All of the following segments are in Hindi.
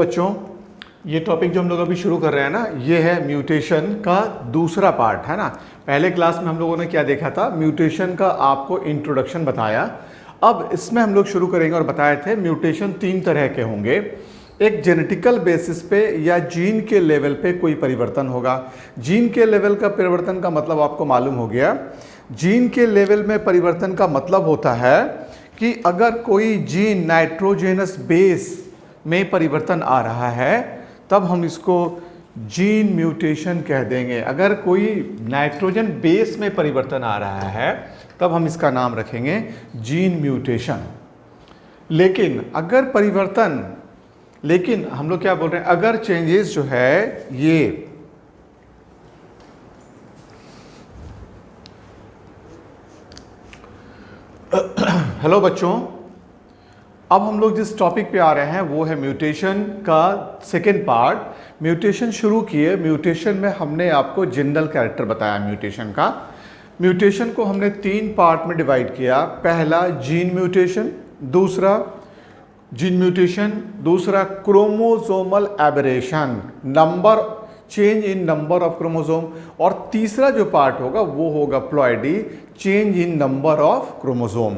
बच्चों, ये टॉपिक जो हम लोग अभी शुरू कर रहे हैं ना, ये है म्यूटेशन का दूसरा पार्ट है ना। पहले क्लास में हम लोगों ने क्या देखा था, म्यूटेशन का आपको इंट्रोडक्शन बताया। अब इसमें हम लोग शुरू करेंगे और बताए थे म्यूटेशन 3 तरह के होंगे। एक जेनेटिकल बेसिस पे या जीन के लेवल पे कोई परिवर्तन होगा। जीन के लेवल का परिवर्तन का मतलब आपको मालूम हो गया। जीन के लेवल में परिवर्तन का मतलब होता है कि अगर कोई जीन नाइट्रोजेनस बेस में परिवर्तन आ रहा है तब हम इसको जीन म्यूटेशन कह देंगे। अगर कोई नाइट्रोजन बेस में परिवर्तन आ रहा है तब हम इसका नाम रखेंगे जीन म्यूटेशन। लेकिन हम लोग क्या बोल रहे हैं, अगर चेंजेस जो है ये हेलो बच्चों, अब हम लोग जिस टॉपिक पे आ रहे हैं वो है म्यूटेशन का सेकेंड पार्ट। म्यूटेशन शुरू किए। म्यूटेशन में हमने आपको जनरल कैरेक्टर बताया म्यूटेशन का। म्यूटेशन को हमने 3 पार्ट में डिवाइड किया। पहला जीन म्यूटेशन, दूसरा chromosomal aberration, change in number of chromosome, और तीसरा जो पार्ट होगा वो होगा ploidy, change in number of chromosome.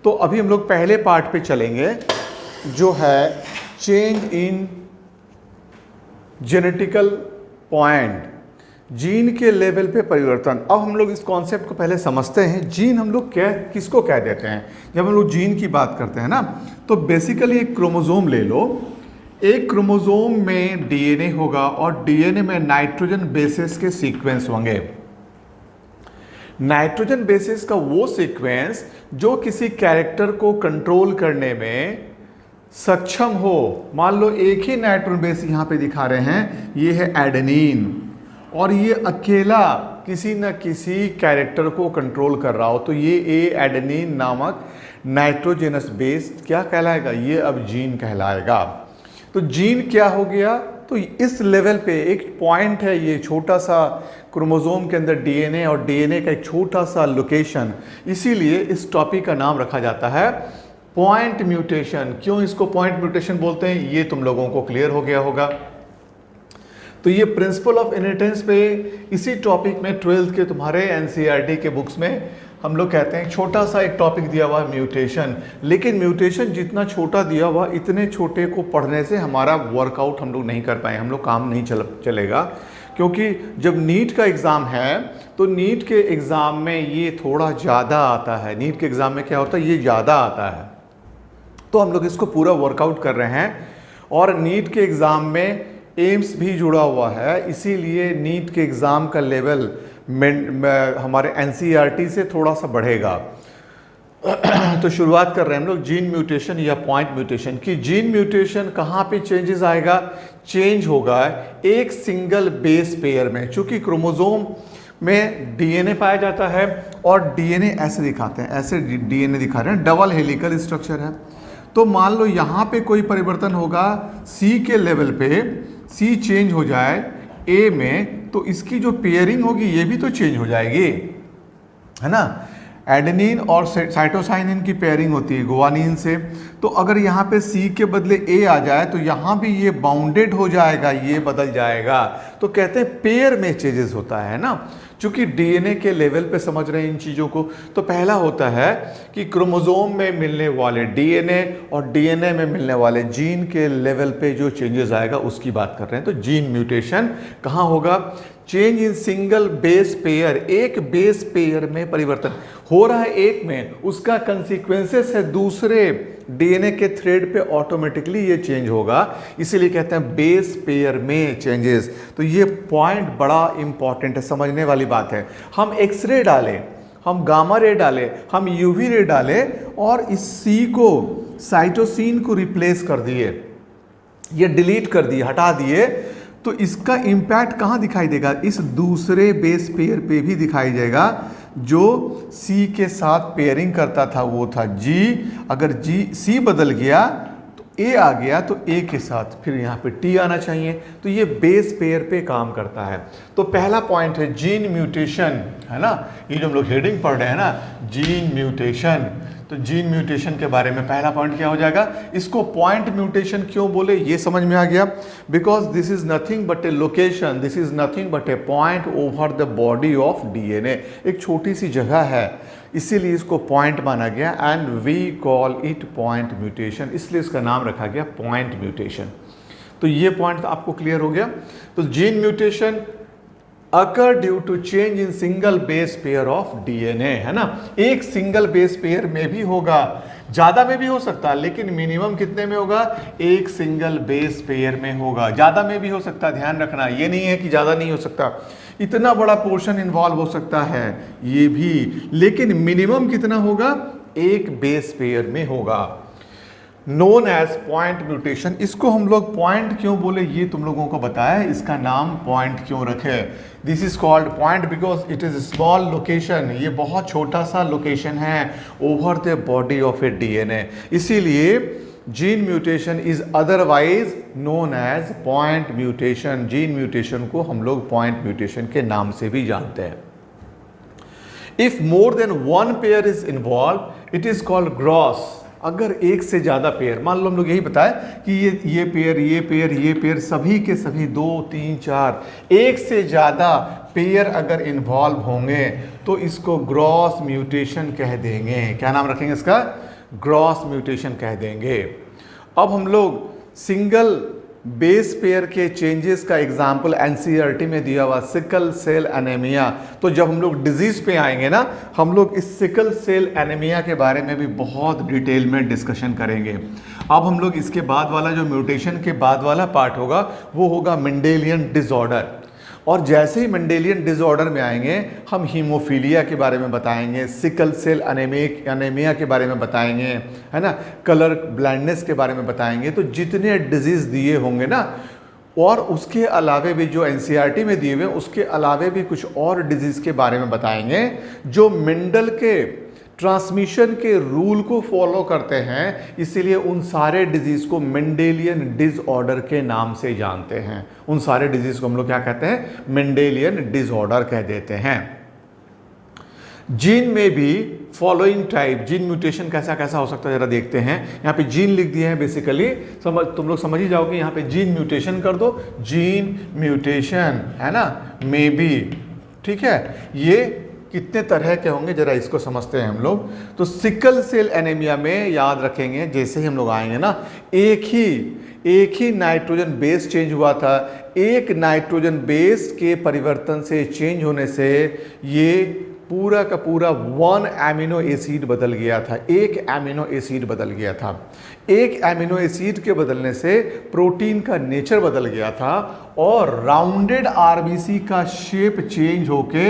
तो अभी हम लोग पहले पार्ट पे चलेंगे जो है change in genetical point, gene के लेवल पे परिवर्तन। अब हम लोग इस कॉन्सेप्ट को पहले समझते हैं। जीन हम लोग किसको कह देते हैं? जब हम लोग जीन की बात करते हैं ना, तो बेसिकली एक क्रोमोसोम ले लो। एक क्रोमोसोम में डीएनए होगा और डीएनए में नाइट्रोजन बेसिस के सीक्वेंस होंगे। नाइट्रोजन बेसिस का वो सीक्वेंस जो किसी कैरेक्टर को कंट्रोल करने में सक्षम हो। मान लो एक ही नाइट्रोजन बेस यहाँ पे दिखा रहे हैं, ये है एडेनिन, और ये अकेला किसी न किसी कैरेक्टर को कंट्रोल कर रहा हो, तो ये एडेनिन नामक नाइट्रोजेनस बेस क्या कहलाएगा? ये अब जीन कहलाएगा। तो जीन क्या हो गया? तो इस लेवल पे एक पॉइंट है, ये छोटा सा क्रोमोसोम के अंदर डीएनए, और डीएनए का एक छोटा सा लोकेशन, इसीलिए इस टॉपिक का नाम रखा जाता है पॉइंट म्यूटेशन। क्यों इसको पॉइंट म्यूटेशन बोलते हैं ये तुम लोगों को क्लियर हो गया होगा। तो ये प्रिंसिपल ऑफ इनहेरिटेंस पे इसी टॉपिक में 12th के तुम्हारे एनसीईआरटी के बुक्स में हम लोग कहते हैं छोटा सा एक टॉपिक दिया हुआ है म्यूटेशन। लेकिन म्यूटेशन जितना छोटा दिया हुआ, इतने छोटे को पढ़ने से हमारा वर्कआउट हम लोग नहीं कर पाए, हम लोग काम नहीं चलेगा। क्योंकि जब नीट का एग्ज़ाम है तो नीट के एग्ज़ाम में ये थोड़ा ज़्यादा आता है। नीट के एग्ज़ाम में क्या होता है, ये ज़्यादा आता है। तो हम लोग इसको पूरा वर्कआउट कर रहे हैं, और नीट के एग्ज़ाम में एम्स भी जुड़ा हुआ है, इसीलिए नीट के एग्ज़ाम का लेवल हमारे एनसीईआरटी से थोड़ा सा बढ़ेगा। तो शुरुआत कर रहे हैं हम लोग जीन म्यूटेशन या पॉइंट म्यूटेशन की। जीन म्यूटेशन कहाँ पे चेंजेस आएगा? चेंज होगा एक सिंगल बेस पेयर में। चूंकि क्रोमोसोम में डीएनए पाया जाता है, और डीएनए ऐसे दिखाते हैं, ऐसे डीएनए दिखा रहे हैं, डबल हेलिकल स्ट्रक्चर है। तो मान लो यहाँ पे कोई परिवर्तन होगा सी के लेवल पे, सी चेंज हो जाए ए में, तो इसकी जो पेयरिंग होगी ये भी तो चेंज हो जाएगी, है ना। एडेनिन और साइटोसाइनिन की पेयरिंग होती है गुआनिन से। तो अगर यहाँ पे सी के बदले ए आ जाए तो यहाँ भी ये बाउंडेड हो जाएगा, ये बदल जाएगा। तो कहते हैं पेयर में चेंजेस होता है ना। चूंकि डीएनए के लेवल पे समझ रहे हैं इन चीज़ों को, तो पहला होता है कि क्रोमोसोम में मिलने वाले डीएनए और डीएनए में मिलने वाले जीन के लेवल पे जो चेंजेस आएगा उसकी बात कर रहे हैं। तो जीन म्यूटेशन कहाँ होगा? Change in single base pair, एक बेस पेयर में परिवर्तन हो रहा है एक में, उसका कंसिक्वेंसेस है दूसरे डीएनए के थ्रेड पे, ऑटोमेटिकली ये चेंज होगा, इसीलिए कहते हैं बेस पेयर में चेंजेस। तो ये पॉइंट बड़ा इंपॉर्टेंट है, समझने वाली बात है। हम एक्सरे डालें, हम गामा रे डालें, हम यूवी रे डालें, और इस सी को, साइटोसिन को रिप्लेस कर दिए, ये डिलीट कर दिए, हटा दिए, तो इसका इम्पैक्ट कहाँ दिखाई देगा? इस दूसरे बेस पेयर पे भी दिखाई देगा। जो सी के साथ पेयरिंग करता था वो था जी, अगर जी सी बदल गया तो ए आ गया, तो ए के साथ फिर यहाँ पे टी आना चाहिए। तो ये बेस पेयर पे काम करता है। तो पहला पॉइंट है जीन म्यूटेशन, है ना। ये जो हम लोग हेडिंग पढ़ रहे हैं ना, जीन म्यूटेशन, तो जीन म्यूटेशन के बारे में पहला पॉइंट क्या हो जाएगा, इसको पॉइंट म्यूटेशन क्यों बोले ये समझ में आ गया, because this is nothing but A location, this is nothing but A point over the body of DNA, एक छोटी सी जगह है इसीलिए इसको पॉइंट माना गया and we call it point mutation, इसलिए इसका नाम रखा गया पॉइंट म्यूटेशन। तो ये पॉइंट आपको क्लियर हो गया। तो gene mutation occur due to change in single base pair of DNA, है ना, एक सिंगल बेस पेयर में भी होगा, ज्यादा में भी हो सकता है लेकिन मिनिमम कितने में होगा, एक सिंगल बेस पेयर में होगा, ज्यादा में भी हो सकता है, ध्यान रखना ये नहीं है कि ज्यादा नहीं हो सकता, इतना बड़ा पोर्शन इन्वॉल्व हो सकता है ये भी, लेकिन मिनिमम कितना होगा, एक बेस पेयर में होगा, नोन एज पॉइंट म्यूटेशन। इसको हम लोग पॉइंट क्यों बोले ये तुम लोगों को बताया, इसका नाम पॉइंट क्यों रखे, this is called point because it is small location, ये बहुत छोटा सा लोकेशन है over the body of a DNA, इसीलिए gene mutation is otherwise known as point mutation, gene mutation को हम लोग पॉइंट म्यूटेशन के नाम से भी जानते हैं। If more than one pair is involve it is called gross, अगर एक से ज़्यादा पेयर, मान लो हम लोग यही बताए कि ये पेयर सभी के सभी 2 3 4 एक से ज़्यादा पेयर अगर इन्वॉल्व होंगे तो इसको ग्रॉस म्यूटेशन कह देंगे, क्या नाम रखेंगे इसका, ग्रॉस म्यूटेशन कह देंगे। अब हम लोग सिंगल बेस पेयर के चेंजेस का एग्जाम्पल एनसीईआरटी में दिया हुआ सिकल सेल एनीमिया, तो जब हम लोग डिजीज पे आएंगे ना हम लोग इस सिकल सेल एनीमिया के बारे में भी बहुत डिटेल में डिस्कशन करेंगे। अब हम लोग इसके बाद वाला जो म्यूटेशन के बाद वाला पार्ट होगा वो होगा मेंडेलियन डिसऑर्डर, और जैसे ही मेंडेलियन डिसऑर्डर में आएंगे हम हीमोफीलिया के बारे में बताएंगे, सिकल सेल एनीमिया के बारे में बताएंगे, है ना, कलर ब्लाइंडनेस के बारे में बताएंगे। तो जितने डिजीज दिए होंगे ना, और उसके अलावे भी जो एनसीईआरटी में दिए हुए उसके अलावे भी कुछ और डिजीज के बारे में बताएंगे जो मेंडल के ट्रांसमिशन के रूल को फॉलो करते हैं, इसीलिए उन सारे डिजीज को मेंडेलियन डिसऑर्डर के नाम से जानते हैं। उन सारे डिजीज को हम लोग क्या कहते हैं, मेंडेलियन डिसऑर्डर कह देते हैं। जीन में भी फॉलोइंग टाइप, जीन म्यूटेशन कैसा कैसा हो सकता है जरा देखते हैं। यहाँ पे जीन लिख दिए हैं, बेसिकली तुम लोग समझ ही जाओगे, यहाँ पे जीन म्यूटेशन कर दो, जीन म्यूटेशन है ना, मे बी, ठीक है। ये कितने तरह के होंगे जरा इसको समझते हैं हम लोग। तो सिकल सेल एनीमिया में याद रखेंगे, जैसे ही हम लोग आएंगे ना, एक ही नाइट्रोजन बेस चेंज हुआ था, एक नाइट्रोजन बेस के परिवर्तन से, चेंज होने से ये पूरा का पूरा 1 एमिनो एसिड बदल गया था, एक एमिनो एसिड बदल गया था। एक एमिनो एसिड के बदलने से प्रोटीन का नेचर बदल गया था और राउंडेड आरबीसी का शेप चेंज होके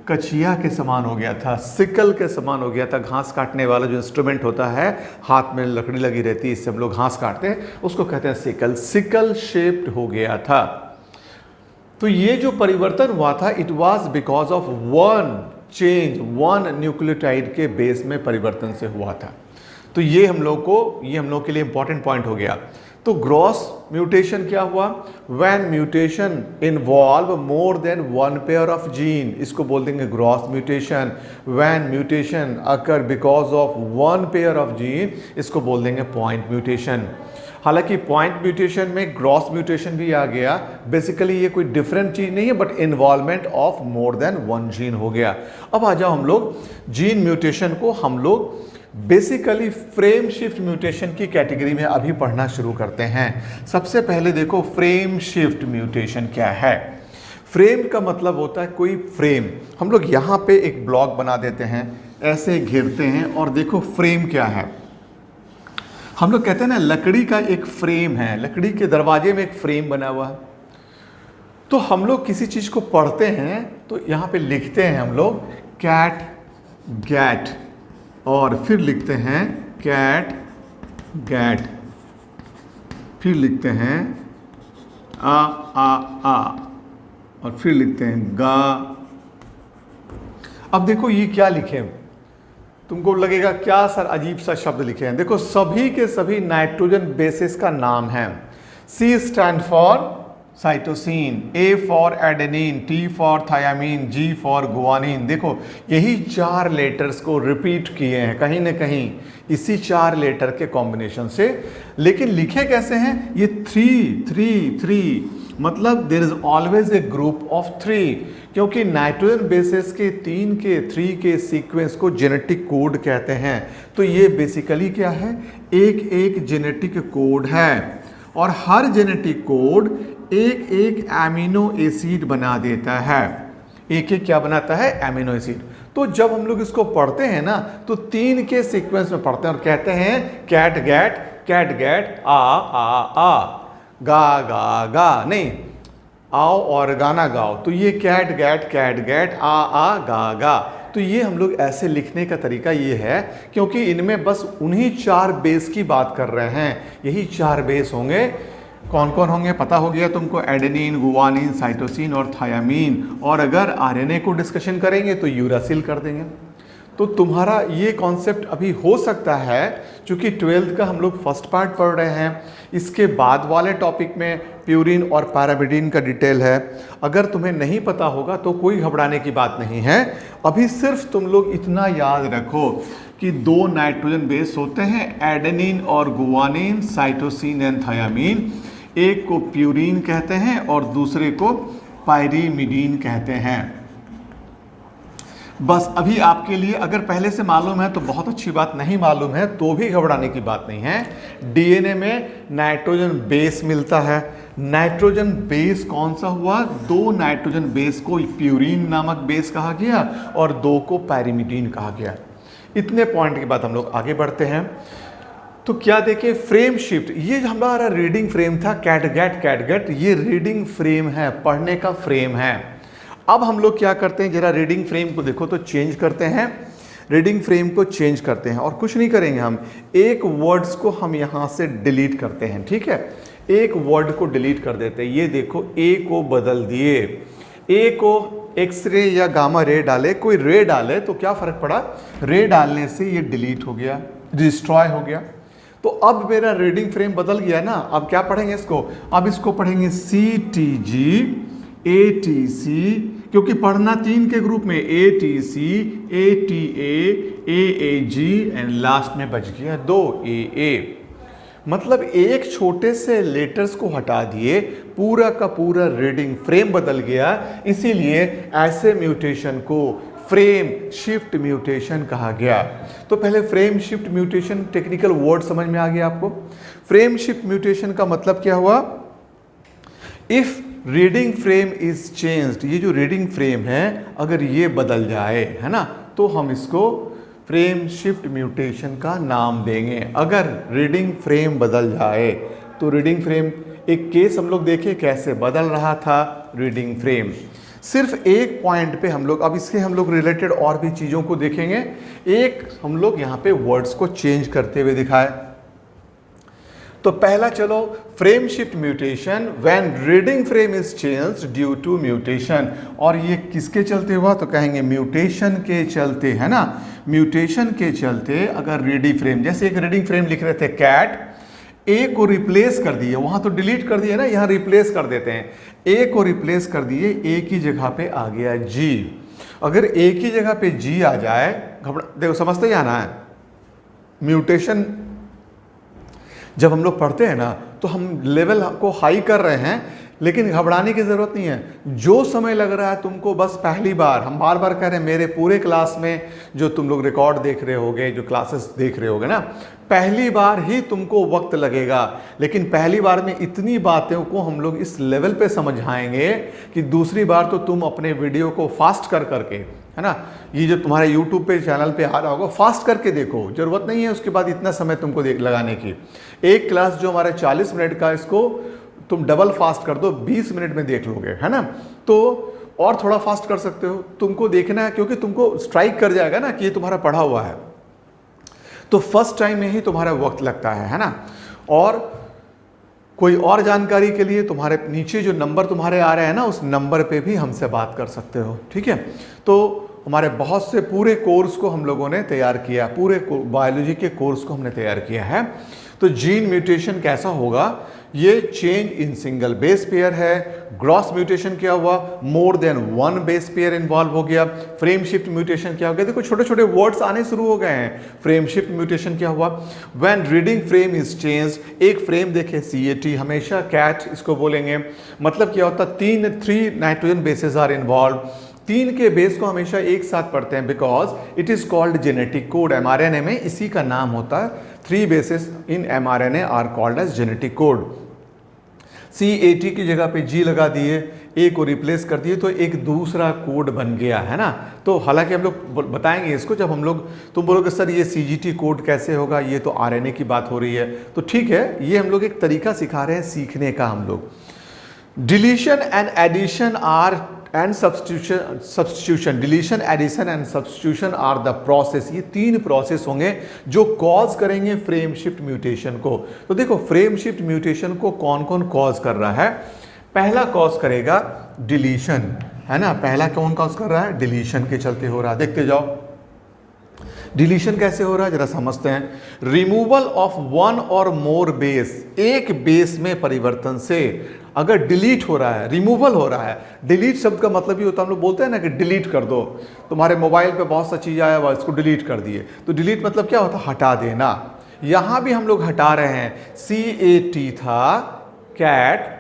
कचिया के समान हो गया था, सिकल के समान हो गया था। घास काटने वाला जो इंस्ट्रूमेंट होता है, हाथ में लकड़ी लगी रहती है, इससे हम लोग घास काटते हैं, उसको कहते हैं सिकल, सिकल शेप्ड हो गया था। तो ये जो परिवर्तन हुआ था it was because of one nucleotide के बेस में परिवर्तन से हुआ था। तो ये हम लोग के लिए इंपॉर्टेंट पॉइंट हो गया। तो ग्रॉस म्यूटेशन क्या हुआ, when mutation involve more than one pair of gene, इसको बोल देंगे gross mutation. When mutation occur because of one pair of gene, इसको बोल देंगे पॉइंट म्यूटेशन। हालांकि पॉइंट म्यूटेशन में ग्रॉस म्यूटेशन भी आ गया, बेसिकली ये कोई डिफरेंट चीज नहीं है, but involvement of more than one gene हो गया। अब आ जाओ हम लोग जीन म्यूटेशन को हम लोग बेसिकली फ्रेम शिफ्ट म्यूटेशन की कैटेगरी में अभी पढ़ना शुरू करते हैं। सबसे पहले देखो फ्रेम शिफ्ट म्यूटेशन क्या है। फ्रेम का मतलब होता है कोई फ्रेम, हम लोग यहाँ पे एक ब्लॉक बना देते हैं, ऐसे घेरते हैं, और देखो फ्रेम क्या है। हम लोग कहते हैं ना लकड़ी का एक फ्रेम है, लकड़ी के दरवाजे में एक फ्रेम बना हुआ है। तो हम लोग किसी चीज़ को पढ़ते हैं तो यहाँ पे लिखते हैं हम लोग कैट गैट, और फिर लिखते हैं कैट गैट, फिर लिखते हैं आ, और फिर लिखते हैं गा। अब देखो ये क्या लिखे, तुमको लगेगा क्या सर अजीब सा शब्द लिखे हैं। देखो सभी के सभी नाइट्रोजन बेसिस का नाम है। C stand for cytosine, A for adenine, T for thymine, G for guanine. देखो यही 4 लेटर्स को रिपीट किए हैं कहीं ना कहीं इसी 4 लेटर के कॉम्बिनेशन से, लेकिन लिखे कैसे हैं ये 3 मतलब there is always a group of 3, क्योंकि नाइट्रोजन बेसेस के 3 के सीक्वेंस को जेनेटिक कोड कहते हैं। तो ये बेसिकली क्या है, एक जेनेटिक कोड है और हर जेनेटिक कोड एक एमिनो एसिड बना देता है। एक क्या बनाता है, एमिनो एसिड। तो जब हम लोग इसको पढ़ते हैं ना तो 3 के सीक्वेंस में पढ़ते हैं और कहते हैं कैट गैट आ गा नहीं, आओ और गाना गाओ। तो ये कैट गैट आ गा। तो ये हम लोग ऐसे लिखने का तरीका ये है क्योंकि इनमें बस उन्हीं 4 बेस की बात कर रहे हैं। यही 4 बेस होंगे। कौन कौन होंगे पता हो गया तुमको, एडेनिन, गुआनिन, साइटोसिन और थायामीन। और अगर आरएनए को डिस्कशन करेंगे तो यूरासिल कर देंगे। तो तुम्हारा ये कॉन्सेप्ट अभी हो सकता है, क्योंकि 12th का हम लोग फर्स्ट पार्ट पढ़ रहे हैं, इसके बाद वाले टॉपिक में प्यूरिन और पैरामिडिन का डिटेल है। अगर तुम्हें नहीं पता होगा तो कोई घबराने की बात नहीं है। अभी सिर्फ तुम लोग इतना याद रखो कि 2 नाइट्रोजन बेस होते हैं, एडेनिन और गुआनिन, साइटोसिन एंड थायामीन। एक को प्यूरिन कहते हैं और दूसरे को पायरीमिडीन कहते हैं। बस अभी आपके लिए अगर पहले से मालूम है तो बहुत अच्छी बात, नहीं मालूम है तो भी घबराने की बात नहीं है। डीएनए में नाइट्रोजन बेस मिलता है। नाइट्रोजन बेस कौन सा हुआ, 2 नाइट्रोजन बेस को प्यूरिन नामक बेस कहा गया और 2 को पैरीमिडीन कहा गया। इतने पॉइंट के बाद हम लोग आगे बढ़ते हैं। तो क्या देखें, फ्रेम शिफ्ट, ये हमारा रीडिंग फ्रेम था कैट गैट, ये रीडिंग फ्रेम है, पढ़ने का फ्रेम है। अब हम लोग क्या करते हैं, जरा रीडिंग फ्रेम को देखो तो चेंज करते हैं। रीडिंग फ्रेम को चेंज करते हैं और कुछ नहीं करेंगे, हम एक वर्ड्स को हम यहाँ से डिलीट करते हैं। ठीक है, एक वर्ड को डिलीट कर देते हैं। ये देखो ए को बदल दिए, ए को एक्सरे या गामा रे डाले, कोई रे डाले तो क्या फर्क पड़ा, रे डालने से ये डिलीट हो गया, डिस्ट्रॉय हो गया। तो अब मेरा रीडिंग फ्रेम बदल गया ना। अब क्या पढ़ेंगे इसको, अब इसको पढ़ेंगे CTG ATC, क्योंकि पढ़ना 3 के ग्रुप में, ATC ATA AAG and last में बच गया 2 AA। मतलब एक छोटे से लेटर्स को हटा दिए, पूरा का पूरा रीडिंग फ्रेम बदल गया। इसीलिए ऐसे म्यूटेशन को फ्रेम शिफ्ट म्यूटेशन कहा गया। तो पहले frame shift mutation technical word समझ में आ गया आपको। फ्रेम शिफ्ट म्यूटेशन का मतलब क्या हुआ, if reading frame is changed, ये जो रीडिंग फ्रेम है अगर ये बदल जाए, है ना, तो हम इसको फ्रेम शिफ्ट म्यूटेशन का नाम देंगे। अगर रीडिंग फ्रेम बदल जाए तो रीडिंग फ्रेम, एक केस हम लोग देखें कैसे बदल रहा था रीडिंग फ्रेम। सिर्फ एक पॉइंट पे हम लोग, अब इसके हम लोग रिलेटेड और भी चीज़ों को देखेंगे। एक हम लोग यहाँ पे वर्ड्स को चेंज करते हुए दिखाए। तो पहला चलो, frame shift mutation when reading frame is changed due to mutation. और ये किसके चलते हुआ, तो कहेंगे म्यूटेशन के चलते, है ना, म्यूटेशन के चलते। अगर रीडिंग फ्रेम, जैसे एक रीडिंग फ्रेम लिख रहे थे कैट, ए को रिप्लेस कर दिए, वहां तो डिलीट कर दिए ना, यहाँ रिप्लेस कर देते हैं। ए को रिप्लेस कर दिए, ए की जगह पे आ गया जी। अगर ए की जगह पे जी आ जाए, देखो समझते ही आना है, म्यूटेशन जब हम लोग पढ़ते हैं ना तो हम लेवल को हाई कर रहे हैं, लेकिन घबराने की ज़रूरत नहीं है। जो समय लग रहा है तुमको, बस पहली बार, हम बार बार कह रहे हैं, मेरे पूरे क्लास में जो तुम लोग रिकॉर्ड देख रहे होगे, जो क्लासेस देख रहे होगे ना, पहली बार ही तुमको वक्त लगेगा, लेकिन पहली बार में इतनी बातों को हम लोग इस लेवल पे समझाएंगे कि दूसरी बार तो तुम अपने वीडियो को फास्ट कर करके, है ना, ये जो तुम्हारे YouTube पे चैनल पे आ रहा होगा, फास्ट करके देखो, ज़रूरत नहीं है उसके बाद इतना समय तुमको लगाने की। एक क्लास जो हमारे 40 मिनट का, इसको तुम डबल फास्ट कर दो, 20 मिनट में देख लोगे, है ना। तो और थोड़ा फास्ट कर सकते हो, तुमको देखना है, क्योंकि तुमको स्ट्राइक कर जाएगा ना कि ये तुम्हारा पढ़ा हुआ है, तो फर्स्ट टाइम में ही तुम्हारा वक्त लगता है ना। और कोई और जानकारी के लिए तुम्हारे नीचे जो नंबर तुम्हारे आ रहे हैं ना, उस नंबर पे भी हमसे बात कर सकते हो, ठीक है। तो हमारे बहुत से पूरे कोर्स को हम लोगों ने तैयार किया, पूरे बायोलॉजी के कोर्स को हमने तैयार किया है। तो जीन म्यूटेशन कैसा होगा, ये change in single base pair है। ग्रॉस म्यूटेशन क्या हुआ, more than one base pair involve हो गया। फ्रेम शिफ्ट म्यूटेशन क्या हो गया, देखो छोटे छोटे वर्ड्स आने शुरू हो गए हैं। फ्रेम शिफ्ट म्यूटेशन क्या हुआ, when reading frame is change, एक फ्रेम देखे CAT, हमेशा कैट इसको बोलेंगे। मतलब क्या होता है, 3 नाइट्रोजन बेसेस आर इन्वॉल्व, 3 के बेस को हमेशा एक साथ पढ़ते हैं because it is called genetic code. mRNA में इसी का नाम होता है, 3 bases in mRNA are called as genetic code. CAT की जगह पे G लगा दिए, A को रिप्लेस कर दिए, तो एक दूसरा कोड बन गया है ना। तो हालांकि हम लोग बताएंगे इसको जब हम लोग, तुम बोलोगे सर ये CGT कोड कैसे होगा, ये तो RNA की बात हो रही है। तो ठीक है, ये हम लोग एक तरीका सिखा रहे हैं सीखने का हम लोग। Deletion and addition are and substitution, deletion, addition and substitution are the process, ये 3 प्रोसेस होंगे जो कॉज करेंगे फ्रेम शिफ्ट म्यूटेशन को। तो देखो फ्रेम शिफ्ट म्यूटेशन को कौन कौन कॉज कर रहा है। पहला कॉज करेगा डिलीशन, है ना, पहला कौन कॉज कर रहा है, डिलीशन के चलते हो रहा है। देखते जाओ डिलीशन कैसे हो रहा है, जरा समझते हैं। रिमूवल ऑफ वन और मोर बेस, एक बेस में परिवर्तन से अगर डिलीट हो रहा है, रिमूवल हो रहा है। डिलीट शब्द का मतलब ही होता है, हम लोग बोलते हैं ना कि डिलीट कर दो, तुम्हारे मोबाइल पे बहुत सा चीज़ आया हुआ, इसको डिलीट कर दिए। तो डिलीट मतलब क्या होता है, हटा देना। यहाँ भी हम लोग हटा रहे हैं, CAT था कैट,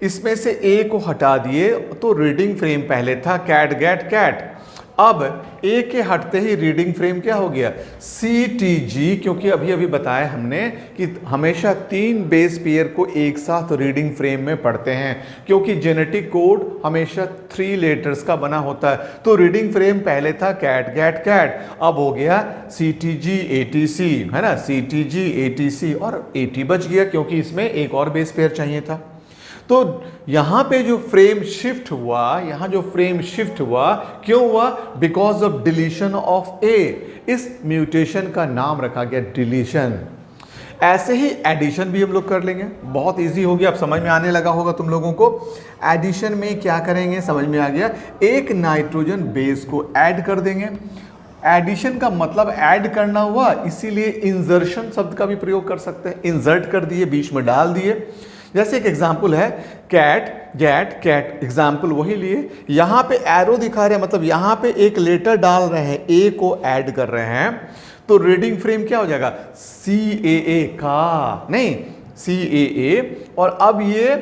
इसमें से A को हटा दिए, तो रीडिंग फ्रेम पहले था कैट गैट कैट, अब A के हटते ही रीडिंग फ्रेम क्या हो गया, CTG, क्योंकि अभी अभी बताया हमने कि हमेशा 3 बेस पेयर को एक साथ रीडिंग फ्रेम में पढ़ते हैं, क्योंकि जेनेटिक कोड हमेशा 3 लेटर्स का बना होता है। तो रीडिंग फ्रेम पहले था कैट गैट कैट, अब हो गया CTG ATC, है ना, CTG ATC, और AT बच गया क्योंकि इसमें एक और बेस पेयर चाहिए था। तो यहां पे जो फ्रेम शिफ्ट हुआ, यहां जो फ्रेम शिफ्ट हुआ क्यों हुआ, because of deletion of A। इस म्यूटेशन का नाम रखा गया डिलीशन। ऐसे ही एडिशन भी हम लोग कर लेंगे, बहुत इजी हो गया, अब समझ में आने लगा होगा तुम लोगों को। एडिशन में क्या करेंगे, समझ में आ गया, एक नाइट्रोजन बेस को ऐड कर देंगे। एडिशन का मतलब ऐड करना हुआ, इसीलिए इंसर्शन शब्द का भी प्रयोग कर सकते हैं, इंसर्ट कर दिए, बीच में डाल दिए। जैसे एक एग्जाम्पल है कैट गैट कैट, एग्जाम्पल वही लिए, यहाँ पे एरो दिखा रहे हैं, मतलब यहाँ पे एक लेटर डाल रहे हैं, A को ऐड कर रहे हैं, तो रीडिंग फ्रेम क्या हो जाएगा, CAA का, नहीं CAA, और अब ये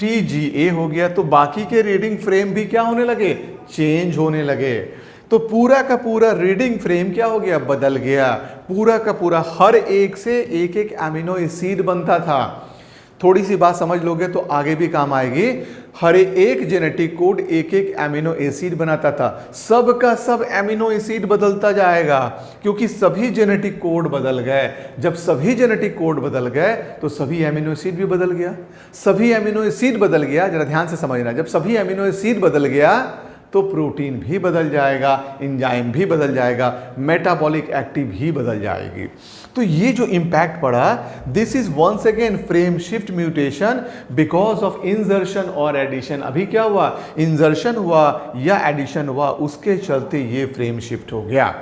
TGA हो गया। तो बाकी के रीडिंग फ्रेम भी क्या होने लगे, चेंज होने लगे। तो पूरा का पूरा रीडिंग फ्रेम क्या हो गया, बदल गया। पूरा का पूरा हर एक से एक एक एमिनो एसिड बनता था। थोड़ी सी बात समझ लोगे तो आगे भी काम आएगी। हर एक जेनेटिक कोड एक एक एमिनो एसिड बनाता था, सब का सब एमिनो एसिड बदलता जाएगा, क्योंकि सभी जेनेटिक कोड बदल गए। जब सभी जेनेटिक कोड बदल गए तो सभी एमिनो एसिड भी बदल गया। सभी एमिनो एसिड बदल गया, जरा ध्यान से समझना, जब सभी एमिनो एसिड बदल गया तो प्रोटीन भी बदल जाएगा, एंजाइम भी बदल जाएगा, मेटाबॉलिक एक्टिव भी बदल जाएगी। तो ये जो इम्पैक्ट पड़ा, this is once again frame shift mutation because of insertion और एडिशन। अभी क्या हुआ, इंसर्शन हुआ या एडिशन हुआ, उसके चलते ये फ्रेम शिफ्ट हो गया।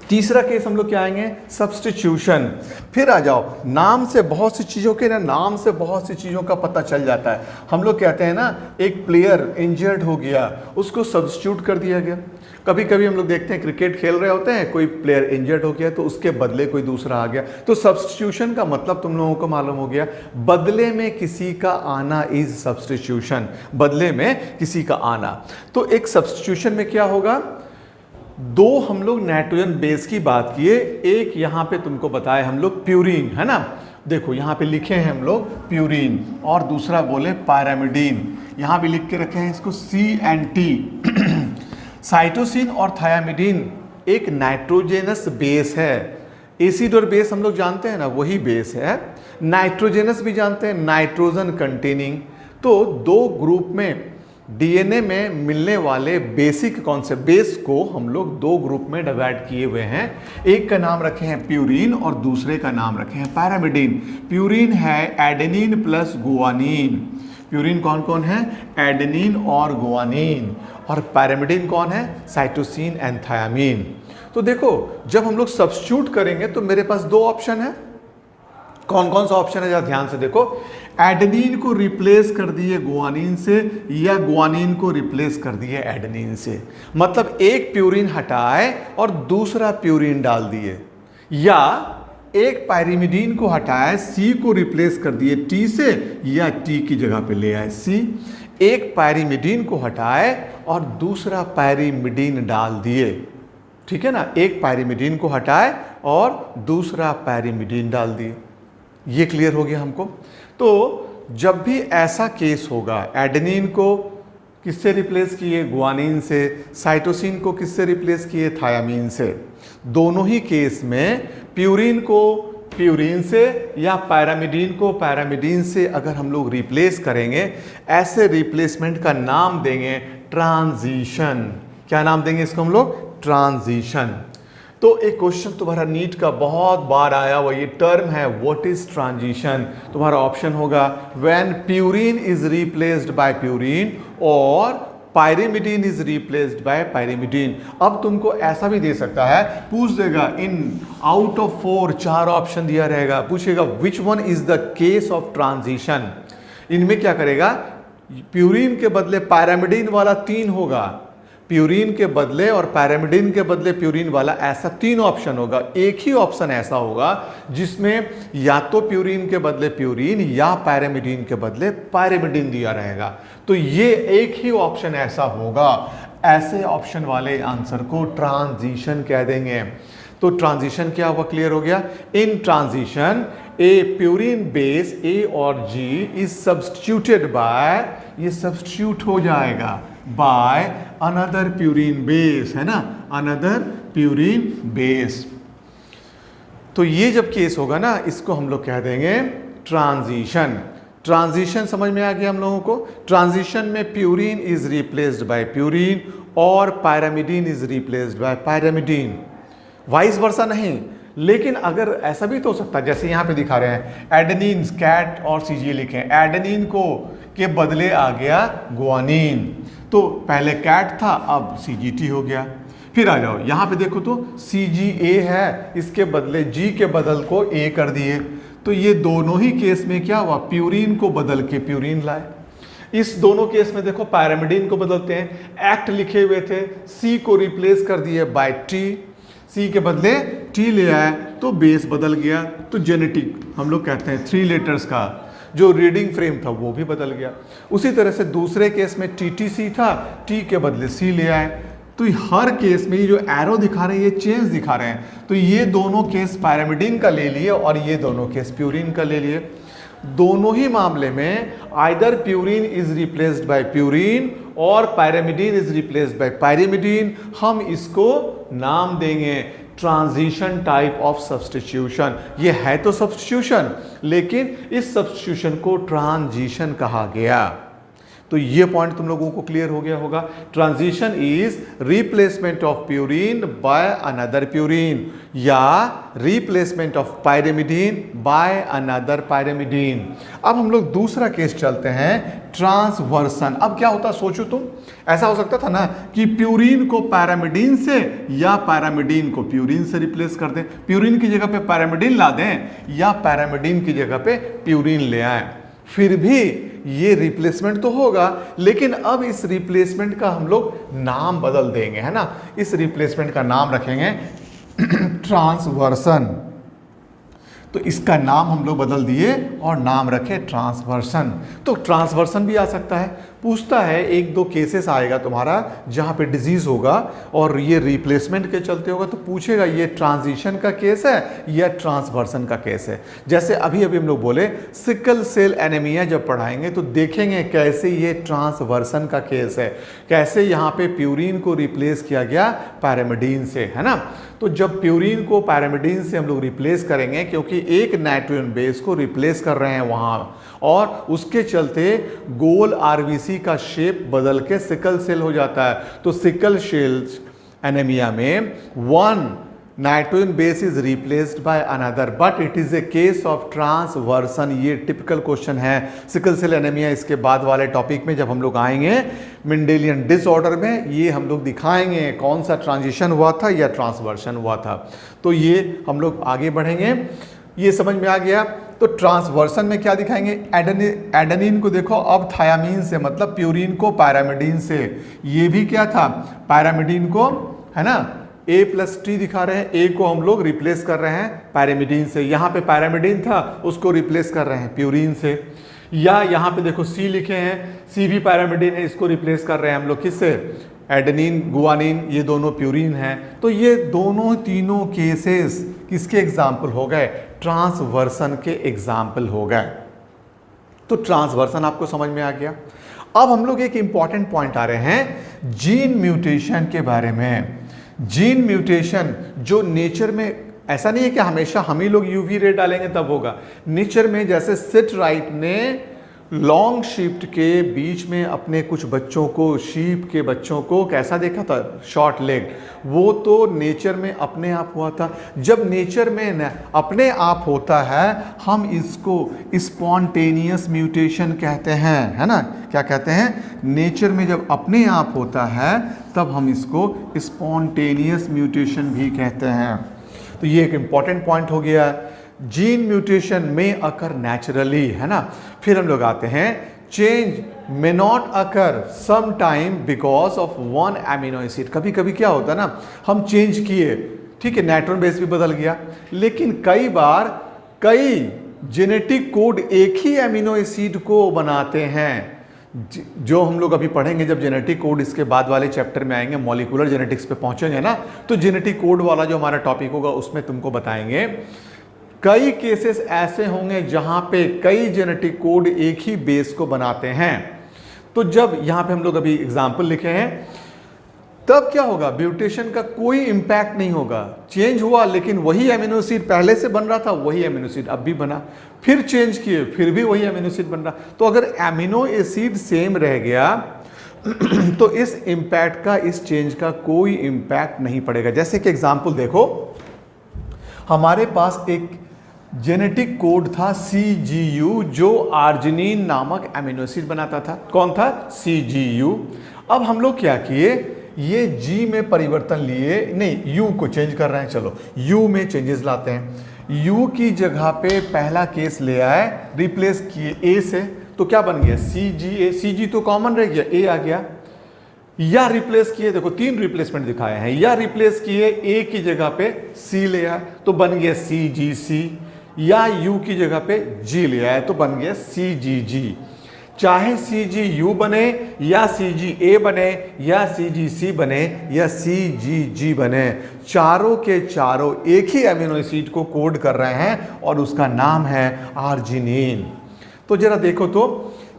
तीसरा केस हम लोग क्या आएंगे, सब्स्टिट्यूशन। फिर आ जाओ, नाम से बहुत सी चीज़ों के ना, नाम से बहुत सी चीज़ों का पता चल जाता है। हम लोग कहते हैं ना, एक प्लेयर इंजर्ड हो गया, उसको सब्स्टिट्यूट कर दिया गया। कभी कभी हम लोग देखते हैं क्रिकेट खेल रहे होते हैं, कोई प्लेयर इंजर्ड हो गया तो उसके बदले कोई दूसरा आ गया। तो सब्स्टिट्यूशन का मतलब तुम लोगों को मालूम हो गया, बदले में किसी का आना इज सब्स्टिट्यूशन, बदले में किसी का आना। तो एक सब्स्टिट्यूशन में क्या होगा, 2 हम लोग नाइट्रोजन बेस की बात किए, एक यहाँ पे तुमको बताया हम लोग प्यूरीन, है ना, देखो यहाँ पे लिखे हैं हम लोग प्यूरीन, और दूसरा बोले पायरामिडीन, यहाँ भी लिख के रखे हैं इसको CNT। साइटोसिन और थायामिडीन एक नाइट्रोजेनस बेस है। एसिड और बेस हम लोग जानते हैं ना, वही बेस है। नाइट्रोजेनस भी जानते हैं, नाइट्रोजन कंटेनिंग। तो 2 ग्रुप में DNA में मिलने वाले बेसिक कॉन्सेप्ट, बेस को हम लोग 2 ग्रुप में डिवाइड किए हुए हैं। एक का नाम रखे हैं प्यूरीन और दूसरे का नाम रखे हैं पैरामिडीन। प्यूरीन है एडेनिन प्लस गुआनिन। प्यूरीन कौन कौन है, एडेनिन और गुआनिन। और पैरामिडीन कौन है, साइटोसिन एंड थायामीन। तो देखो, जब हम लोग सब्स्टिट्यूट करेंगे तो मेरे पास 2 ऑप्शन है, कौन कौन सा ऑप्शन है जरा ध्यान से देखो। एडेनिन को रिप्लेस कर दिए गुआनिन से, या गुआनिन को रिप्लेस कर दिए एडेनिन से। मतलब एक प्यूरिन हटाए और दूसरा प्यूरिन डाल दिए, या एक पायरिमिडीन को हटाए, सी को रिप्लेस कर दिए टी से, या टी की जगह पे ले आए सी। एक पायरिमिडीन को हटाए और दूसरा पायरिमिडीन डाल दिए, ठीक है ना, एक पायरिमिडीन को हटाए और दूसरा पायरिमिडीन डाल दिए। ये क्लियर हो गया हमको। तो जब भी ऐसा केस होगा, एडेनिन को किससे रिप्लेस किए, गुआनिन से, साइटोसिन को किससे रिप्लेस किए, थायामीन से। दोनों ही केस में प्यूरिन को प्यूरिन से या पैरामिडीन को पैरामिडीन से अगर हम लोग रिप्लेस करेंगे, ऐसे रिप्लेसमेंट का नाम देंगे ट्रांजिशन। क्या नाम देंगे इसको हम लोग, ट्रांजिशन। तो एक क्वेश्चन तुम्हारा नीट का बहुत बार आया हुआ ये टर्म है, व्हाट इज ट्रांजिशन। तुम्हारा ऑप्शन होगा when purine is replaced by purine और pyrimidine is replaced by pyrimidine. अब तुमको ऐसा भी दे सकता है, पूछ देगा इन आउट ऑफ 4 4 ऑप्शन दिया रहेगा, पूछेगा which one is the case of transition. इनमें क्या करेगा, प्यूरिन के बदले पायरिमिडीन वाला 3 होगा, प्यूरिन के बदले और पैरामिडीन के बदले प्यूरिन वाला, ऐसा 3 ऑप्शन होगा। एक ही ऑप्शन ऐसा होगा जिसमें या तो प्यूरिन के बदले प्यूरिन या पैरामिडीन के बदले पैरामिडीन दिया रहेगा। तो ये एक ही ऑप्शन ऐसा होगा, ऐसे ऑप्शन वाले आंसर को ट्रांजिशन कह देंगे। तो ट्रांजिशन क्या हुआ, क्लियर हो गया। In transition a purine base A और जी इज सब्स्टिट्यूटेड बाय, ये सब्स्टिट्यूट हो जाएगा बाय अनदर प्यूरिन बेस, है ना, अनदर प्यूरिन बेस। तो ये जब केस होगा ना, इसको हम लोग कह देंगे ट्रांजिशन। ट्रांजिशन समझ में आ गया हम लोगों को। ट्रांजिशन में purine is replaced by purine और pyrimidine is replaced by pyrimidine, vice versa नहीं। लेकिन अगर ऐसा भी तो हो सकता है, जैसे यहाँ पे दिखा रहे हैं एडेनिन, कैट और सीजी लिखे हैं, एडेनिन को के बदले आ गया गुआनिन, तो पहले कैट था अब सीजीटी हो गया। फिर आ जाओ यहाँ पे देखो तो CGA है, इसके बदले G के बदल को A कर दिए। तो ये दोनों ही केस में क्या हुआ, प्यूरिन को बदल के प्यूरिन लाए। इस दोनों केस में देखो पैरामिडीन को बदलते हैं, एक्ट लिखे हुए थे, C को रिप्लेस कर दिए बाय T, C के बदले T ले आए तो बेस बदल गया। तो जेनेटिक हम लोग कहते हैं 3 लेटर्स का जो रीडिंग फ्रेम था वो भी बदल गया। उसी तरह से दूसरे केस में TTC था, T के बदले C ले आए। तो हर केस में ये जो एरो दिखा रहे हैं ये चेंज दिखा रहे हैं। तो ये दोनों केस पैरामिडीन का ले लिए और ये दोनों केस प्यूरिन का ले लिए। दोनों ही मामले में either purine is replaced by purine और pyrimidine is replaced by pyrimidine. हम इसको नाम देंगे ट्रांजिशन टाइप ऑफ सब्स्टिट्यूशन। ये है तो सब्स्टिट्यूशन, लेकिन इस सब्स्टिट्यूशन को ट्रांजिशन कहा गया। तो ये पॉइंट तुम लोगों को क्लियर हो गया होगा। Transition is replacement of purine by another purine या replacement of pyrimidine by another pyrimidine. अब हम लोग दूसरा केस चलते हैं, ट्रांसवर्सन। अब क्या होता सोचो तुम, ऐसा हो सकता था ना कि प्यूरिन को पैरामिडीन से या पैरामिडीन को प्यूरिन से रिप्लेस कर दें, प्यूरिन की जगह पे पैरामिडीन ला दें या पैरामिडीन की जगह पे प्यूरिन ले आए। फिर भी ये रिप्लेसमेंट तो होगा, लेकिन अब इस रिप्लेसमेंट का हम लोग नाम बदल देंगे, है ना। इस रिप्लेसमेंट का नाम रखेंगे ट्रांसवर्सन। तो इसका नाम हम लोग बदल दिए और नाम रखे ट्रांसवर्सन। तो ट्रांसवर्सन भी आ सकता है। पूछता है 1-2 केसेस आएगा तुम्हारा जहाँ पे डिजीज होगा और ये रिप्लेसमेंट के चलते होगा, तो पूछेगा ये ट्रांजिशन का केस है या ट्रांसवर्सन का केस है। जैसे अभी हम लोग बोले सिकल सेल एनीमिया जब पढ़ाएंगे तो देखेंगे कैसे ये ट्रांसवर्सन का केस है, कैसे यहाँ पे प्यूरिन को रिप्लेस किया गया पैरामिडीन से, है ना। तो जब प्यूरिन को पैरामिडीन से हम लोग रिप्लेस करेंगे, क्योंकि एक नाइट्रोजन बेस को रिप्लेस कर रहे हैं वहाँ, और उसके चलते गोल आरबीसी का शेप बदल के सिकल सेल हो जाता है। तो सिकल सेल एनीमिया में 1 nitrogen base is replaced by another, but it is a case of transversion. ये टिपिकल क्वेश्चन है सिकल सेल एनीमिया। इसके बाद वाले टॉपिक में जब हम लोग आएंगे मेंडेलियन डिसऑर्डर में, ये हम लोग दिखाएंगे कौन सा ट्रांजिशन हुआ था या ट्रांसवर्सन हुआ था। तो ये हम लोग आगे बढ़ेंगे। ये समझ में आ गया। तो ट्रांसवर्सन में क्या दिखाएंगे, एडेनिन को देखो अब थायामीन से, मतलब प्यूरिन को पैरामिडीन से, ये भी क्या था पैरामिडीन को, है ना, A+T दिखा रहे हैं, ए को हम लोग रिप्लेस कर रहे हैं पैरामिडीन से, यहाँ पे पैरामिडीन था उसको रिप्लेस कर रहे हैं प्यूरिन से। या यहाँ पे देखो C लिखे हैं, C भी पैरामिडीन है, इसको रिप्लेस कर रहे हैं हम लोग किससे, एडेनिन गुआनिन, ये दोनों प्यूरिन हैं। तो ये दोनों तीनों केसेस किसके एग्जाम्पल हो गए, ट्रांसवर्सन के एग्जाम्पल हो गए। तो ट्रांसवर्सन आपको समझ में आ गया। अब हम लोग एक इंपॉर्टेंट पॉइंट आ रहे हैं जीन म्यूटेशन के बारे में। जीन म्यूटेशन जो नेचर में, ऐसा नहीं है कि हमेशा हम ही लोग यूवी रे डालेंगे तब होगा, नेचर में जैसे सिट राइट ने लॉन्ग शिफ्ट के बीच में अपने कुछ बच्चों को, शीप के बच्चों को कैसा देखा था, शॉर्ट लेग, वो तो नेचर में अपने आप हुआ था। जब नेचर में अपने आप होता है हम इसको स्पॉन्टेनियस म्यूटेशन कहते हैं, है ना, क्या कहते हैं, नेचर में जब अपने आप होता है तब हम इसको स्पॉन्टेनियस म्यूटेशन भी कहते हैं। तो ये एक इंपॉर्टेंट पॉइंट हो गया, जीन म्यूटेशन में अकर नेचुरली, है ना। फिर हम लोग आते हैं change may not occur some time because of one amino acid. कभी कभी क्या होता है ना, हम चेंज किए, ठीक है, नाइट्रोजन बेस भी बदल गया, लेकिन कई बार कई जेनेटिक कोड एक ही एमिनो एसिड को बनाते हैं, जो हम लोग अभी पढ़ेंगे जब जेनेटिक कोड इसके बाद वाले चैप्टर में आएंगे, मॉलिक्यूलर जेनेटिक्स पे पहुंचेंगे ना, तो जेनेटिक कोड वाला जो हमारा टॉपिक होगा उसमें तुमको बताएंगे कई केसेस ऐसे होंगे जहां पे कई जेनेटिक कोड एक ही बेस को बनाते हैं। तो जब यहां पे हम लोग अभी एग्जांपल लिखे हैं, तब क्या होगा, म्यूटेशन का कोई इंपैक्ट नहीं होगा, चेंज हुआ लेकिन वही एमिनो एसिड पहले से बन रहा था, वही एमिनो एसिड अब भी बना, फिर चेंज किए फिर भी वही एमिनो एसिड बन रहा। तो अगर एमिनो एसिड सेम रह गया तो इस इंपैक्ट का, इस चेंज का कोई इंपैक्ट नहीं पड़ेगा। जैसे कि एग्जांपल देखो, हमारे पास एक जेनेटिक कोड था CGU जो आर्जिनिन नामक एमिनो एसिड बनाता था। कौन था, CGU। अब हम लोग क्या किए, ये G में परिवर्तन लिए, नहीं U को चेंज कर रहे हैं, चलो U में चेंजेस लाते हैं। U की जगह पे पहला केस ले आए, रिप्लेस किए A से, तो क्या बन गया CGA, CG तो कॉमन रह गया, A आ गया। या रिप्लेस किए, देखो 3 रिप्लेसमेंट दिखाए हैं, या रिप्लेस किए A की जगह पे C ले आए तो बन गया CGC, या U की जगह पे G ले आए तो बन गया CGG। चाहे CGU बने या CGA बने या CGC बने या CGG बने, चारों के चारों एक ही एमिनो एसिड को कोड कर रहे हैं और उसका नाम है आर्जिनिन। तो जरा देखो तो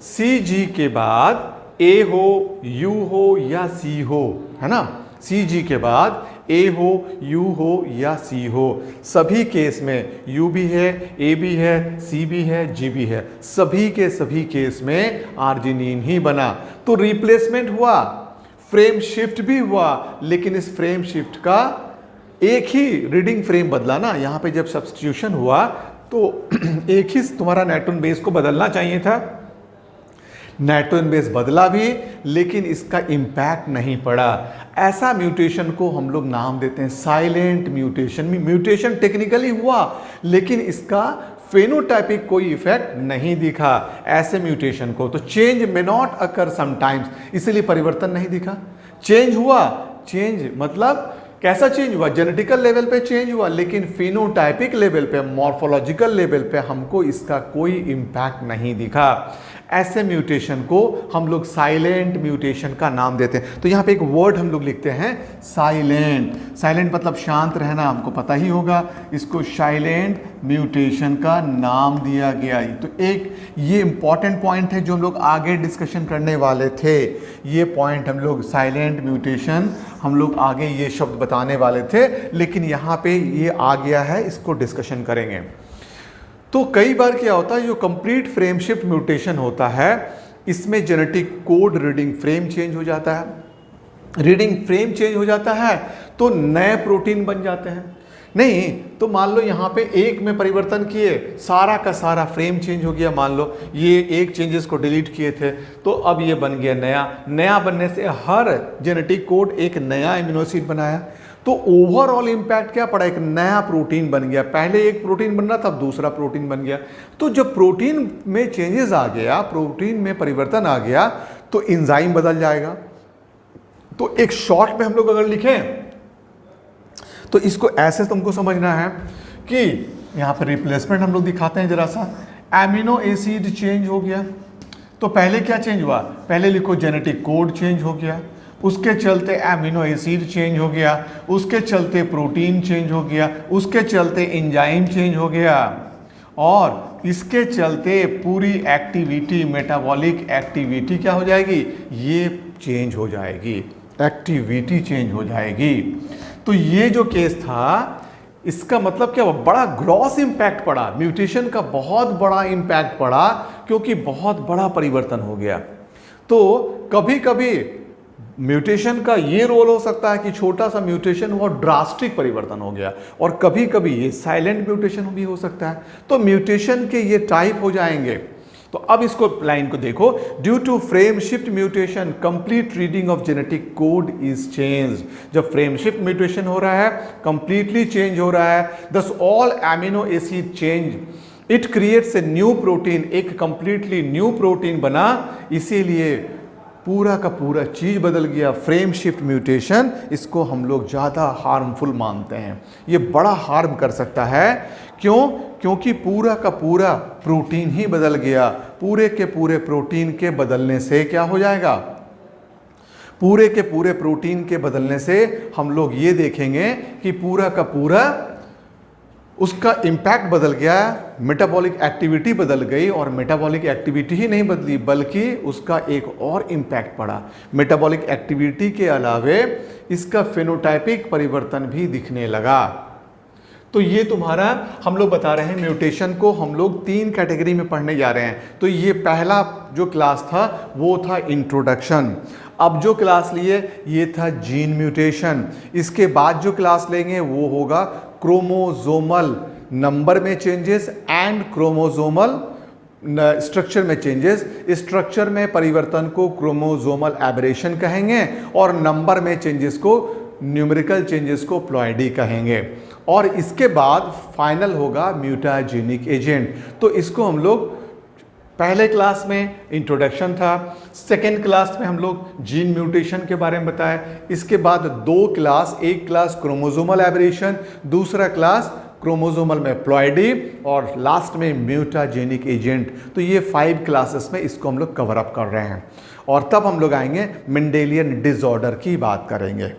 CG के बाद A हो, U हो या C हो, है ना, CG के बाद A हो, U हो या C हो, सभी केस में U भी है, A भी है, C भी है, G भी है, सभी के सभी केस में आर्जिनिन ही बना। तो रिप्लेसमेंट हुआ, फ्रेम शिफ्ट भी हुआ, लेकिन इस फ्रेम शिफ्ट का एक ही रीडिंग फ्रेम बदला ना, यहाँ पे जब सब्स्टिट्यूशन हुआ तो एक ही तुम्हारा नाइट्रोजन बेस को बदलना चाहिए था, नाइट्रोजन बेस बदला भी लेकिन इसका इंपैक्ट नहीं पड़ा। ऐसा म्यूटेशन को हम लोग नाम देते हैं साइलेंट म्यूटेशन। म्यूटेशन टेक्निकली हुआ लेकिन इसका फेनोटाइपिक कोई इफेक्ट नहीं दिखा, ऐसे म्यूटेशन को। तो change may not occur sometimes, इसलिए परिवर्तन नहीं दिखा। चेंज हुआ, चेंज मतलब कैसा चेंज हुआ, जेनेटिकल लेवल पे चेंज हुआ, लेकिन फिनोटाइपिक लेवल पे, मॉर्फोलॉजिकल लेवल पे हमको इसका कोई इंपैक्ट नहीं दिखा। ऐसे म्यूटेशन को हम लोग साइलेंट म्यूटेशन का नाम देते हैं। तो यहाँ पे एक वर्ड हम लोग लिखते हैं साइलेंट। साइलेंट मतलब शांत रहना, हमको पता ही होगा, इसको साइलेंट म्यूटेशन का नाम दिया गया। तो एक ये इंपॉर्टेंट पॉइंट है जो हम लोग आगे डिस्कशन करने वाले थे। ये पॉइंट हम लोग साइलेंट म्यूटेशन हम लोग आगे ये शब्द बताने वाले थे, लेकिन यहाँ पे ये आ गया है, इसको डिस्कशन करेंगे। तो कई बार क्या होता है, जो कंप्लीट फ्रेम शिफ्ट म्यूटेशन होता है, इसमें genetic code reading frame change हो जाता है। रीडिंग फ्रेम चेंज हो जाता है तो नए प्रोटीन बन जाते हैं। नहीं तो मान लो यहाँ पे एक में परिवर्तन किए, सारा का सारा फ्रेम चेंज हो गया। मान लो ये एक चेंजेस को डिलीट किए थे तो अब ये बन गया नया। नया बनने से हर जेनेटिक कोड एक नया एमिनो एसिड बनाया। तो ओवरऑल इंपैक्ट क्या पड़ा, एक नया प्रोटीन बन गया। पहले एक प्रोटीन बन रहा था, अब दूसरा प्रोटीन बन गया। तो जब प्रोटीन में चेंजेस आ गया, प्रोटीन में परिवर्तन आ गया, तो एंजाइम बदल जाएगा। तो एक शॉर्ट में हम लोग अगर लिखें तो इसको ऐसे तुमको समझना है कि यहां पर रिप्लेसमेंट हम लोग दिखाते हैं जरा सा। एमिनो एसिड चेंज हो गया, तो पहले क्या चेंज हुआ, पहले लिखो जेनेटिक कोड चेंज हो गया, उसके चलते एमिनो एसिड चेंज हो गया, उसके चलते प्रोटीन चेंज हो गया, उसके चलते एंजाइम चेंज हो गया, और इसके चलते पूरी एक्टिविटी, मेटाबॉलिक एक्टिविटी क्या हो जाएगी, ये चेंज हो जाएगी, एक्टिविटी चेंज हो जाएगी। तो ये जो केस था, इसका मतलब क्या हुआ, बड़ा ग्रॉस इंपैक्ट पड़ा, म्यूटेशन का बहुत बड़ा इंपैक्ट पड़ा, क्योंकि बहुत बड़ा परिवर्तन हो गया। तो कभी कभी म्यूटेशन का ये रोल हो सकता है कि छोटा सा म्यूटेशन हुआ, ड्रास्टिक परिवर्तन हो गया, और कभी कभी ये साइलेंट म्यूटेशन भी हो सकता है। तो म्यूटेशन के ये टाइप हो जाएंगे। तो अब इसको लाइन को देखो, due to frame shift mutation complete reading of genetic code is change. जब फ्रेम शिफ्ट म्यूटेशन हो रहा है, कंप्लीटली चेंज हो रहा है, thus all amino acid change, it creates a new protein, एक कंप्लीटली न्यू प्रोटीन बना, इसीलिए पूरा का पूरा चीज बदल गया। फ्रेम शिफ्ट म्यूटेशन, इसको हम लोग ज़्यादा हार्मफुल मानते हैं, ये बड़ा हार्म कर सकता है। क्यों? क्योंकि पूरा का पूरा प्रोटीन ही बदल गया। पूरे के पूरे प्रोटीन के बदलने से क्या हो जाएगा, पूरे के पूरे प्रोटीन के बदलने से हम लोग ये देखेंगे कि पूरा का पूरा उसका इम्पैक्ट बदल गया, मेटाबॉलिक एक्टिविटी बदल गई, और मेटाबॉलिक एक्टिविटी ही नहीं बदली बल्कि उसका एक और इम्पैक्ट पड़ा। मेटाबॉलिक एक्टिविटी के अलावे इसका फेनोटाइपिक परिवर्तन भी दिखने लगा। तो ये तुम्हारा हम लोग बता रहे हैं, म्यूटेशन को हम लोग 3 कैटेगरी में पढ़ने जा रहे हैं। तो ये पहला जो क्लास था वो था इंट्रोडक्शन। अब जो क्लास लिए ये था जीन म्यूटेशन। इसके बाद जो क्लास लेंगे वो होगा क्रोमोसोमल नंबर में चेंजेस एंड क्रोमोसोमल स्ट्रक्चर में चेंजेस। स्ट्रक्चर में परिवर्तन को क्रोमोसोमल एबरेशन कहेंगे, और नंबर में चेंजेस को, न्यूमेरिकल चेंजेस को प्लॉइडी कहेंगे। और इसके बाद फाइनल होगा म्यूटाजेनिक एजेंट। तो इसको हम लोग पहले क्लास में इंट्रोडक्शन था, सेकेंड क्लास में हम लोग जीन म्यूटेशन के बारे में बताए, इसके बाद 2 क्लास, एक क्लास क्रोमोसोमल एबरेशन, दूसरा क्लास क्रोमोसोमल में प्लॉइडी, और लास्ट में म्यूटाजेनिक एजेंट। तो ये 5 क्लासेस में इसको हम लोग कवर अप कर रहे हैं, और तब हम लोग आएंगे मेंडेलियन डिसऑर्डर की बात करेंगे।